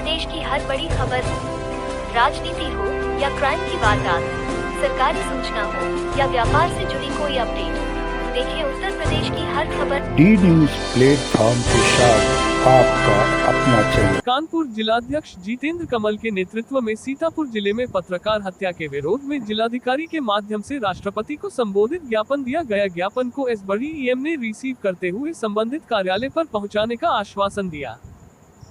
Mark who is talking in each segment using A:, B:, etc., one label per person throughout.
A: प्रदेश की हर बड़ी खबर, राजनीति हो या क्राइम की वारदात, सरकारी सूचना हो या व्यापार से जुड़ी कोई अपडेट, देखिए उत्तर प्रदेश की हर खबर
B: डी न्यूज प्लेटफॉर्म के साथ आपका अपना चैनल।
C: कानपुर जिलाध्यक्ष जितेंद्र कमल के नेतृत्व में सीतापुर जिले में पत्रकार हत्या के विरोध में जिलाधिकारी के माध्यम से राष्ट्रपति को संबोधित ज्ञापन दिया गया। ज्ञापन को SBDEM ने रिसीव करते हुए संबंधित कार्यालय पर पहुंचाने का आश्वासन दिया।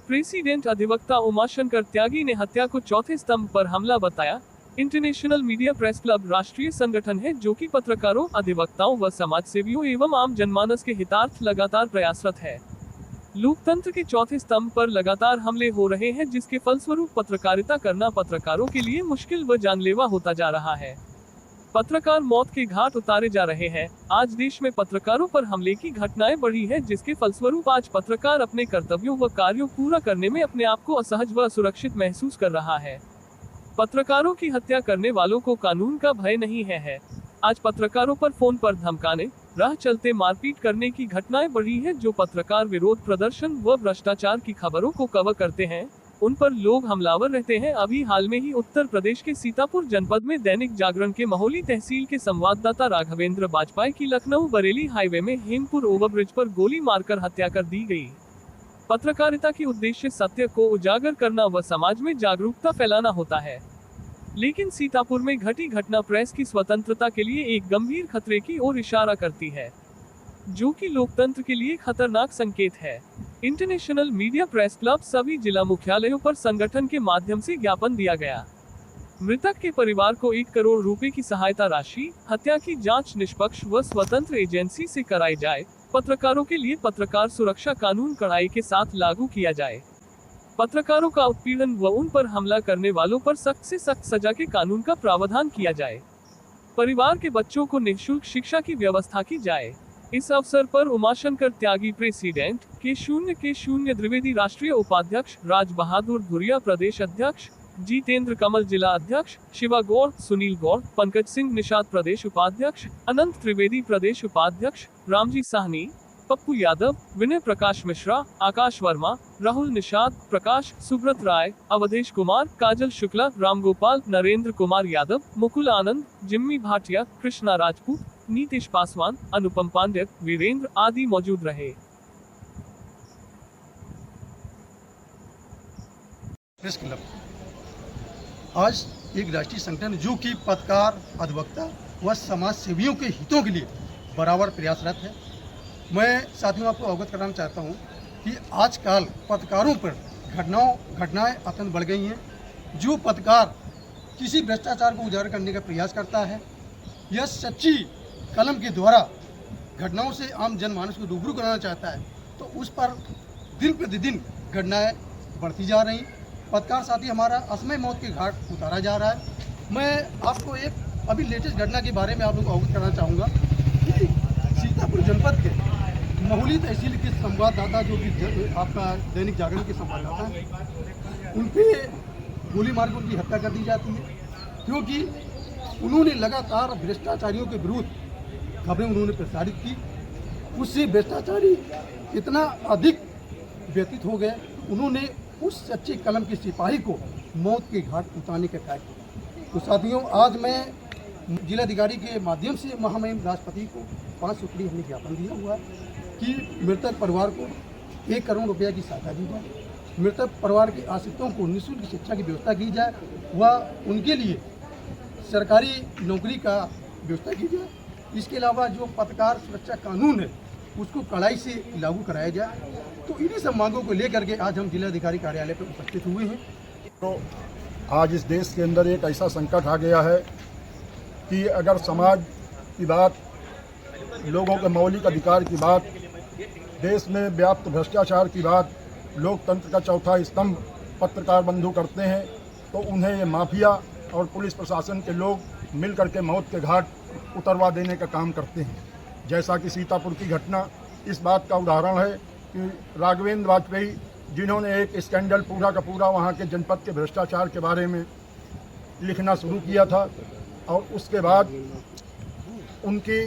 C: प्रेसिडेंट अधिवक्ता उमाशंकर त्यागी ने हत्या को चौथे स्तंभ पर हमला बताया। इंटरनेशनल मीडिया प्रेस क्लब राष्ट्रीय संगठन है जो कि पत्रकारों, अधिवक्ताओं व समाजसेवियों एवं आम जनमानस के हितार्थ लगातार प्रयासरत है। लोकतंत्र के चौथे स्तंभ पर लगातार हमले हो रहे हैं, जिसके फलस्वरूप पत्रकारिता करना पत्रकारों के लिए मुश्किल व जानलेवा होता जा रहा है। पत्रकार मौत के घाट उतारे जा रहे हैं। आज देश में पत्रकारों पर हमले की घटनाएं बढ़ी है, जिसके फलस्वरूप आज पत्रकार अपने कर्तव्यों व कार्यों पूरा करने में अपने आप को असहज व असुरक्षित महसूस कर रहा है। पत्रकारों की हत्या करने वालों को कानून का भय नहीं है। आज पत्रकारों पर फोन पर धमकाने, राह चलते मारपीट करने की घटनाएं बढ़ी है। जो पत्रकार विरोध प्रदर्शन व भ्रष्टाचार की खबरों को कवर करते हैं, उन पर लोग हमलावर रहते हैं। अभी हाल में ही उत्तर प्रदेश के सीतापुर जनपद में दैनिक जागरण के महोली तहसील के संवाददाता राघवेंद्र बाजपेयी की लखनऊ बरेली हाईवे में हेमपुर ओवरब्रिज पर गोली मारकर हत्या कर दी गई। पत्रकारिता की उद्देश्य सत्य को उजागर करना व समाज में जागरूकता फैलाना होता है, लेकिन सीतापुर में घटी घटना प्रेस की स्वतंत्रता के लिए एक गंभीर खतरे की ओर इशारा करती है, जो कि लोकतंत्र के लिए खतरनाक संकेत है। इंटरनेशनल मीडिया प्रेस क्लब सभी जिला मुख्यालयों पर संगठन के माध्यम से ज्ञापन दिया गया। मृतक के परिवार को 1 करोड़ रुपए की सहायता राशि, हत्या की जांच निष्पक्ष व स्वतंत्र एजेंसी से कराई जाए। पत्रकारों के लिए पत्रकार सुरक्षा कानून कड़ाई के साथ लागू किया जाए। पत्रकारों का उत्पीड़न व उन पर हमला करने वालों पर सख्त से सख्त सजा के कानून का प्रावधान किया जाए। परिवार के बच्चों को निःशुल्क शिक्षा की व्यवस्था की जाए। इस अवसर पर उमाशंकर त्यागी प्रेसिडेंट, K0 द्विवेदी राष्ट्रीय उपाध्यक्ष, राज बहादुर धुरिया प्रदेश अध्यक्ष, जितेंद्र कमल जिला अध्यक्ष, शिवा गौर, सुनील गौर, पंकज सिंह निषाद प्रदेश उपाध्यक्ष, अनंत त्रिवेदी प्रदेश उपाध्यक्ष, रामजी साहनी, पप्पू यादव, विनय प्रकाश मिश्रा, आकाश वर्मा, राहुल निषाद, प्रकाश, सुब्रत राय, अवधेश कुमार, काजल शुक्ला, रामगोपाल, नरेंद्र कुमार यादव, मुकुल आनंद, जिम्मी भाटिया, कृष्णा राजपूत, नीतीश पासवान, अनुपम पांड्य, वीरेंद्र आदि मौजूद रहे।
D: प्रेस क्लब आज एक राष्ट्रीय संगठन जो कि पत्रकार, अधिवक्ता व समाज सेवियों के हितों के लिए बराबर प्रयासरत है। मैं साथियों आपको अवगत कराना चाहता हूं कि आजकल पत्रकारों पर घटनाएं अत्यंत बढ़ गई हैं। जो पत्रकार किसी भ्रष्टाचार को उजागर करने का प्रयास करता है या सच्ची कलम के द्वारा घटनाओं से आम जनमानस को रूबरू कराना चाहता है, तो उस पर दिन प्रतिदिन घटनाएं बढ़ती जा रही। पत्रकार साथी हमारा असमय मौत के घाट उतारा जा रहा है। मैं आपको एक अभी लेटेस्ट घटना के बारे में आप लोग को अवगत कराना चाहूँगा कि सीतापुर जनपद के महोली तहसील के संवाददाता, जो कि आपका दैनिक जागरण के संवाददाता हैं, उन पर गोली मार के उनकी हत्या कर दी जाती है, क्योंकि उन्होंने लगातार भ्रष्टाचारियों के विरुद्ध खबरें उन्होंने प्रसारित की। उससे भ्रष्टाचारी इतना अधिक व्यतीत हो गए, उन्होंने उस सच्चे कलम के सिपाही को मौत के घाट उतारने का कार्य किया। तो साथियों, आज मैं जिलाधिकारी के माध्यम से महामहिम राष्ट्रपति को 5 सूत्री हमने ज्ञापन दिया हुआ है कि मृतक परिवार को 1 करोड़ रुपया की सहायता दी जाए, मृतक परिवार के आश्रितों को निःशुल्क शिक्षा की व्यवस्था की जाए व उनके लिए सरकारी नौकरी का व्यवस्था की जाए। इसके अलावा जो पत्रकार सुरक्षा कानून है उसको कड़ाई से लागू कराया जाए। तो इन्हीं सब मांगों को लेकर के आज हम जिलाधिकारी कार्यालय पर उपस्थित हुए हैं।
E: तो आज इस देश के अंदर एक ऐसा संकट आ गया है कि अगर समाज की बात, लोगों के मौलिक अधिकार की बात, देश में व्याप्त भ्रष्टाचार की बात, लोकतंत्र का चौथा स्तंभ पत्रकार बंधु करते हैं, तो उन्हें ये माफिया और पुलिस प्रशासन के लोग मिल करके मौत के घाट उतरवा देने का काम करते हैं। जैसा कि सीतापुर की घटना इस बात का उदाहरण है कि राघवेंद्र बाजपेयी, जिन्होंने एक स्कैंडल पूरा का पूरा वहाँ के जनपद के भ्रष्टाचार के बारे में लिखना शुरू किया था, और उसके बाद उनकी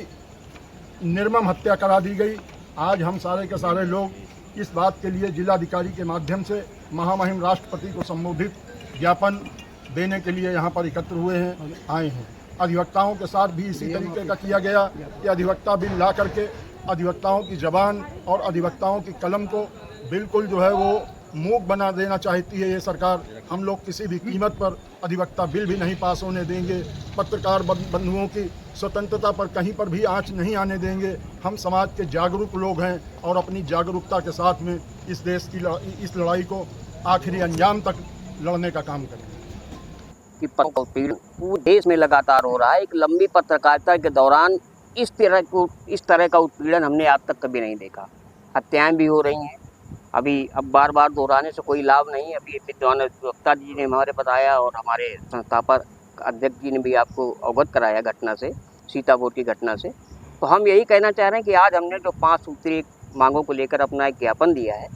E: निर्मम हत्या करा दी गई। आज हम सारे के सारे लोग इस बात के लिए जिलाधिकारी के माध्यम से महामहिम राष्ट्रपति को संबोधित ज्ञापन देने के लिए यहाँ पर एकत्र हुए हैं, आए हैं। अधिवक्ताओं के साथ भी इसी तरीके का किया गया कि अधिवक्ता बिल ला करके अधिवक्ताओं की ज़बान और अधिवक्ताओं की कलम को बिल्कुल जो है वो मूक बना देना चाहती है ये सरकार। हम लोग किसी भी कीमत पर अधिवक्ता बिल भी नहीं पास होने देंगे। पत्रकार बंधुओं की स्वतंत्रता पर कहीं पर भी आंच नहीं आने देंगे। हम समाज के जागरूक लोग हैं और अपनी जागरूकता के साथ में इस देश की इस लड़ाई को आखिरी अंजाम तक लड़ने का काम करेंगे।
F: कि उत्पीड़न पूरे देश में लगातार हो रहा है। एक लंबी पत्रकारिता के दौरान इस तरह का उत्पीड़न हमने आज तक कभी नहीं देखा। हत्याएं भी हो रही हैं। अब बार बार दोहराने से कोई लाभ नहीं। अभी विद्वान अधिवक्ता जी ने हमारे बताया और हमारे संस्थापक अध्यक्ष जी ने भी आपको अवगत कराया घटना से, सीतापुर की घटना से। तो हम यही कहना चाह रहे हैं कि आज हमने जो 5 सूत्रीय मांगों को लेकर अपना एक ज्ञापन दिया है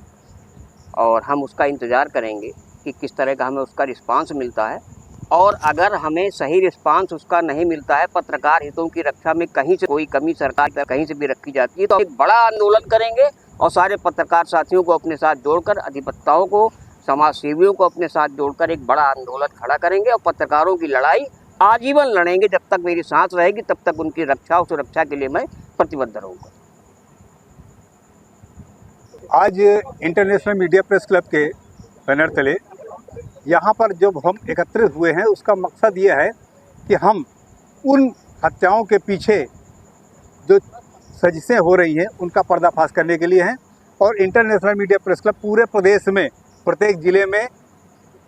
F: और हम उसका इंतज़ार करेंगे कि किस तरह का हमें उसका रिस्पांस मिलता है। और अगर हमें सही रिस्पांस उसका नहीं मिलता है, पत्रकार हितों की रक्षा में कहीं से कोई कमी सरकार कहीं से भी रखी जाती है, तो एक बड़ा आंदोलन करेंगे और सारे पत्रकार साथियों को अपने साथ जोड़कर, अधिवक्ताओं को, समाज सेवियों को अपने साथ जोड़कर एक बड़ा आंदोलन खड़ा करेंगे और पत्रकारों की लड़ाई आजीवन लड़ेंगे। जब तक मेरी सांस रहेगी तब तक उनकी रक्षा और सुरक्षा के लिए मैं प्रतिबद्ध रहूँगा।
G: आज इंटरनेशनल मीडिया प्रेस क्लब के बैनर तले यहाँ पर जब हम एकत्रित हुए हैं, उसका मकसद ये है कि हम उन हत्याओं के पीछे जो साजिशें हो रही हैं उनका पर्दाफाश करने के लिए हैं। और इंटरनेशनल मीडिया प्रेस क्लब पूरे प्रदेश में प्रत्येक ज़िले में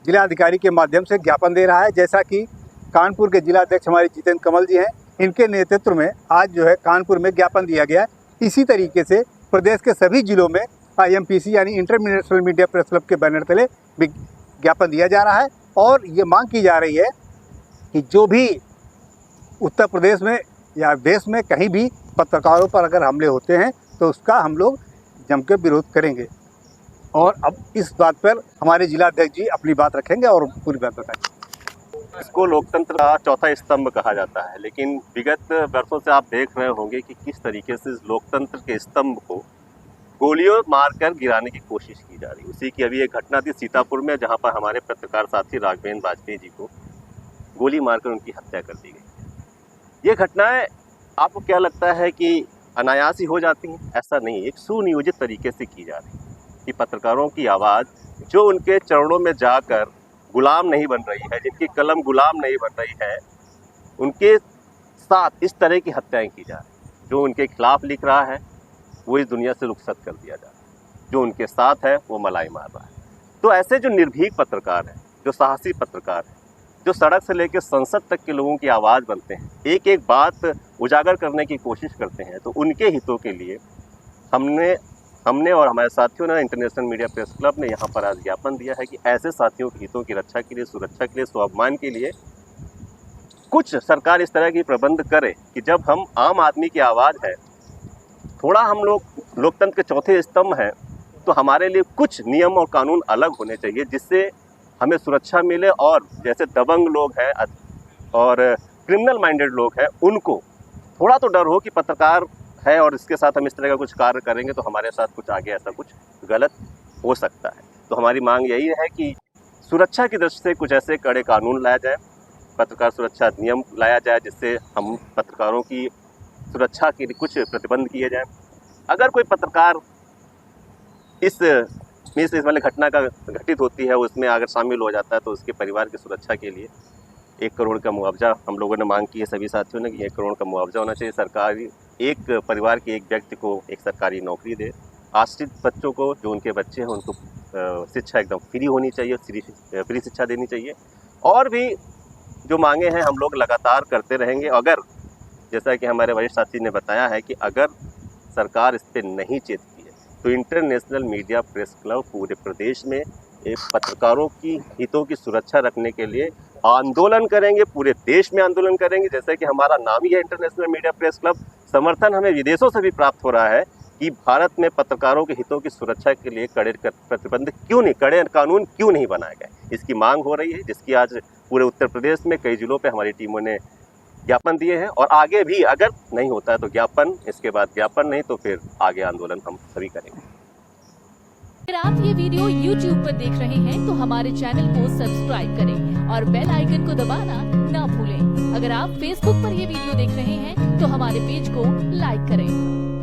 G: जिलाधिकारी के माध्यम से ज्ञापन दे रहा है। जैसा कि कानपुर के जिलाध्यक्ष हमारे जितेंद्र कमल जी हैं, इनके नेतृत्व में आज जो है कानपुर में ज्ञापन दिया गया। इसी तरीके से प्रदेश के सभी जिलों में IMPC यानी इंटरनेशनल मीडिया प्रेस क्लब के बैनर तले ज्ञापन दिया जा रहा है। और ये मांग की जा रही है कि जो भी उत्तर प्रदेश में या देश में कहीं भी पत्रकारों पर अगर हमले होते हैं तो उसका हम लोग जमकर विरोध करेंगे। और अब इस बात पर हमारे जिलाध्यक्ष जी अपनी बात रखेंगे और पूरी बात बताएंगे।
H: इसको लोकतंत्र का चौथा स्तंभ कहा जाता है, लेकिन विगत वर्षों से आप देख रहे होंगे कि किस तरीके से इस लोकतंत्र के स्तंभ को गोलियों मारकर गिराने की कोशिश की जा रही है। उसी की अभी एक घटना थी सीतापुर में, जहां पर हमारे पत्रकार साथी राघवेंद्र वाजपेयी जी को गोली मारकर उनकी हत्या कर दी गई। ये घटनाएं आपको क्या लगता है कि अनायास ही हो जाती हैं? ऐसा नहीं, एक सुनियोजित तरीके से की जा रही है कि पत्रकारों की आवाज़ जो उनके चरणों में जाकर गुलाम नहीं बन रही है, जिनकी कलम गुलाम नहीं बन रही है, उनके साथ इस तरह की हत्याएं की जा रही। जो उनके खिलाफ लिख रहा है वो इस दुनिया से रुखसत कर दिया जा रहा है, जो उनके साथ है वो मलाई मार रहा है। तो ऐसे जो निर्भीक पत्रकार हैं, जो साहसी पत्रकार हैं, जो सड़क से लेकर संसद तक के लोगों की आवाज़ बनते हैं, एक एक बात उजागर करने की कोशिश करते हैं, तो उनके हितों के लिए हमने और हमारे साथियों ने, इंटरनेशनल मीडिया प्रेस क्लब ने यहाँ पर आज ज्ञापन दिया है कि ऐसे साथियों के हितों की रक्षा के लिए, सुरक्षा के लिए, स्वाभिमान के लिए कुछ सरकार इस तरह की प्रबंध करे कि जब हम आम आदमी की आवाज़ है, थोड़ा हम लोग लोकतंत्र के चौथे स्तंभ हैं, तो हमारे लिए कुछ नियम और कानून अलग होने चाहिए जिससे हमें सुरक्षा मिले। और जैसे दबंग लोग हैं और क्रिमिनल माइंडेड लोग हैं, उनको थोड़ा तो डर हो कि पत्रकार है और इसके साथ हम इस तरह का कुछ कार्य करेंगे तो हमारे साथ कुछ आगे ऐसा कुछ गलत हो सकता है। तो हमारी मांग यही है कि सुरक्षा की दृष्टि से कुछ ऐसे कड़े कानून लाया जाए, पत्रकार सुरक्षा अधिनियम लाया जाए, जिससे हम पत्रकारों की सुरक्षा के लिए कुछ प्रतिबंध किए जाएं। अगर कोई पत्रकार इस वाले घटना का घटित होती है, उसमें अगर शामिल हो जाता है, तो उसके परिवार की सुरक्षा के लिए 1 करोड़ का मुआवजा हम लोगों ने मांग की है, सभी साथियों ने, कि 1 करोड़ का मुआवजा होना चाहिए। सरकारी एक परिवार के एक व्यक्ति को एक सरकारी नौकरी दे। आश्रित बच्चों को, जो उनके बच्चे हैं, उनको शिक्षा एकदम फ्री होनी चाहिए, फ्री शिक्षा देनी चाहिए। और भी जो मांगे हैं हम लोग लगातार करते रहेंगे। अगर जैसा कि हमारे वरिष्ठ साथी ने बताया है कि अगर सरकार इस पर नहीं चेतती है, तो इंटरनेशनल मीडिया प्रेस क्लब पूरे प्रदेश में एक पत्रकारों की हितों की सुरक्षा रखने के लिए आंदोलन करेंगे, पूरे देश में आंदोलन करेंगे। जैसे कि हमारा नाम ही है इंटरनेशनल मीडिया प्रेस क्लब। समर्थन हमें विदेशों से भी प्राप्त हो रहा है कि भारत में पत्रकारों के हितों की सुरक्षा के लिए कड़े प्रतिबंध क्यों नहीं, कड़े कानून क्यों नहीं बनाए गए, इसकी मांग हो रही है, जिसकी आज पूरे उत्तर प्रदेश में कई जिलों पे हमारी टीमों ने ज्ञापन दिए हैं। और आगे भी अगर नहीं होता है तो ज्ञापन, इसके बाद ज्ञापन नहीं तो फिर आगे आंदोलन हम सभी करेंगे।
I: अगर आप ये वीडियो YouTube पर देख रहे हैं तो हमारे चैनल को सब्सक्राइब करें और बेल आइकन को दबाना ना भूलें। अगर आप Facebook पर ये वीडियो देख रहे हैं तो हमारे पेज को लाइक करें।